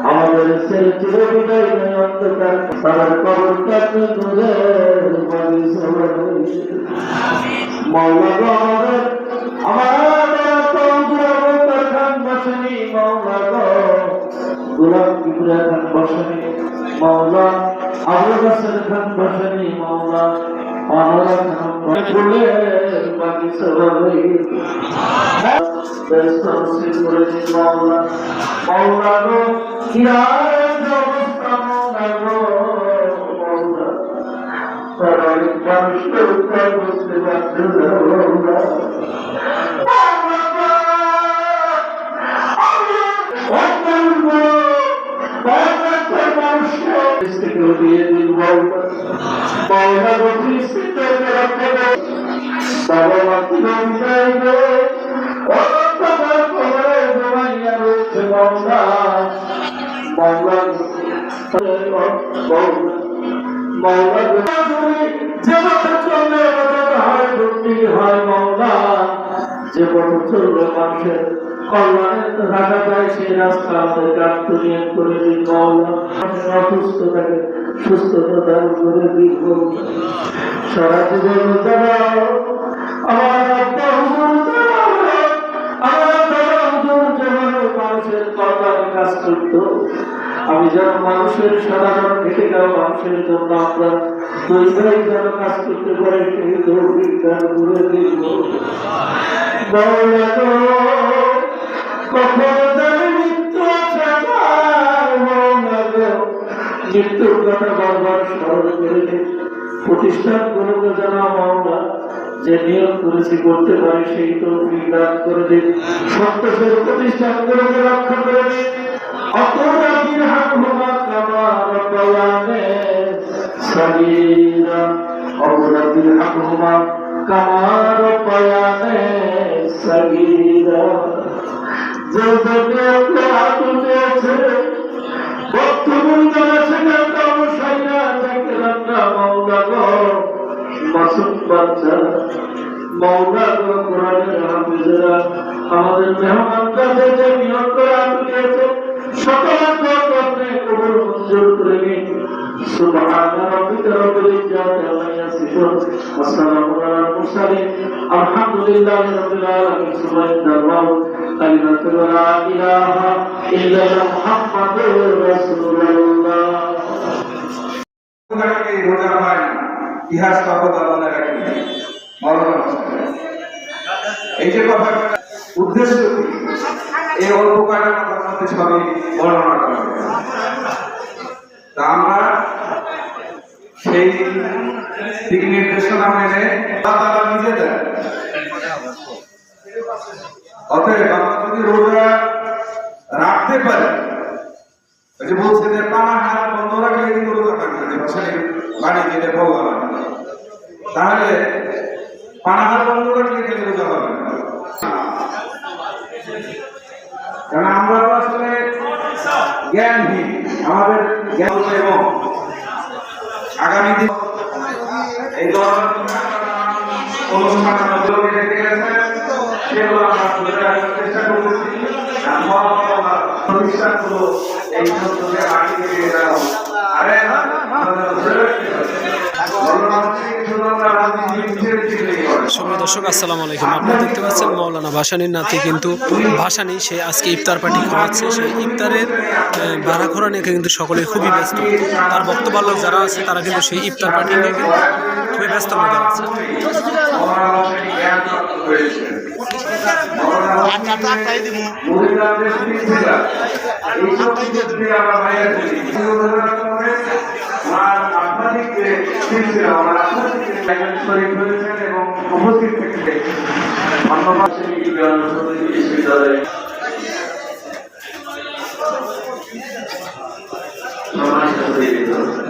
আমাদের ছেলে চিরে বিদায় নেই অন্ধকার তার কবর কাছে তুলে মৌলা আমাদের আমাদের খান বসেনি মৌলা গোলাপ কিবরিয়া খান বসেনি মৌলা আবুল হাসান খান বসেনি মৌলা অনরা খান বলে বাকি সবাই বেস্তরসি করেছি মৌলা মৌলা গো কিরায় অবস্থা মৌলা গো মৌলা সবাই মানুষকে উত্তর বুঝতে পারছে না মৌলা দিয়ে দিন মৌলা মৌলা গো ফিরিস্তিতে রাখতে বাবা মাতি যাইবে ও তোমার কবরে ঘুমাইয়া রয়েছে মৌলা মৌলা মৌলা যে পথে চললে হয় ভক্তি হয় মৌলা যে পথে চললে মানুষের কল্যাণে রাখা যায় সেই রাস্তা আমাদের গান্তরিয়ে করে দিন মৌলা অসুস্থ থাকে সুস্থতা দান করে দিন সারা জীবন দাঁড়াও আমার মানুষের কল্যাণে কাজ করত আমি যেন মানুষের সাধারণ খেটে যাওয়া মানুষের জন্য আমরা দুই ভাই যেন কাজ করতে পারি সেই দৌড়িক দান করে দিন কখনো জানি মৃত্যু মৃত্যুর কথা বারবার স্মরণ করে দিন প্রতিষ্ঠান গুলোকে জানা মামলা যে নিয়োগ করেছি করতে পারি সেই তো দান করে দিন সত্যের প্রতিষ্ঠান গুলোকে রক্ষা করে দিন অপরাধীর হাত হোমা কামার বয়ানে সগীরা অপরাধীর হাত হোমা কামার বয়ানে সগীরা যে জন্য হাত উঠেছে বর্তমান যারা সেখানে অবসাইয়া থাকে রান্না মৌলা গো মাসুম বাচ্চা মৌলা গো কোরআনের হাফিজেরা আমাদের মেহমান কাছে যে নিয়োগ করা হয়েছে সকলকে আপনি কবুল মঞ্জুর করে নিন সুবহান রাব্বিকা রাব্বিল ইজ্জাতি আম্মা ইয়াসিফুন ওয়া সালামুন আলাল মুরসালিন আলহামদুলিল্লাহি রাব্বিল আলামিন সুবহানাল্লাহ কালিমাতু লা ইলাহা ইল্লাল্লাহ মুহাম্মাদুর রাসূলুল্লাহ এই রোজা হয় ইতিহাস কথা মনে রাখেন মাওলানা এই যে কথা উদ্দেশ্য এই অল্প কয়টা কথার মধ্যে সবই বর্ণনা করা হবে তা আমরা সেই দিক নির্দেশনা মেনে আল্লাহ নিজে দেন অতএব আমরা যদি রোজা রাখতে পারি ওই যে বলছে যে পানাহার বন্ধ রাখলে কিন্তু রোজা থাকবে যে ভাষায় বাড়ি যেতে বললাম তাহলে পানাহার বন্ধ রাখলে কিন্তু রোজা হবে না কারণ আমরা তো আসলে জ্ঞানহীন আমাদের জ্ঞান এবং আগামী দিন এই ধরনের অনুষ্ঠানগুলোকে দেখতে গেছেন সেগুলো আমরা ধরে রাখার চেষ্টা করতেছি প্রতিষ্ঠানগুলো এই সমস্ত আগে থেকে যাও আরে সুপ্রিয় দর্শক আসসালামু আলাইকুম আপনারা দেখতে পাচ্ছেন মাওলানা ভাসানীর নাতি কিন্তু ভাসানী সে আজকে ইফতার পার্টি খাওয়াচ্ছে সেই ইফতারের ভাড়াঘোড়া নিয়ে কিন্তু সকলে খুবই ব্যস্ত তার বক্তব্য যারা আছে তারা কিন্তু সেই ইফতার পার্টি নিয়ে কিন্তু খুবই ব্যস্ত মধ্যে আছে এবং উপস্থিত থেকে ধন্যবাদ চলবে।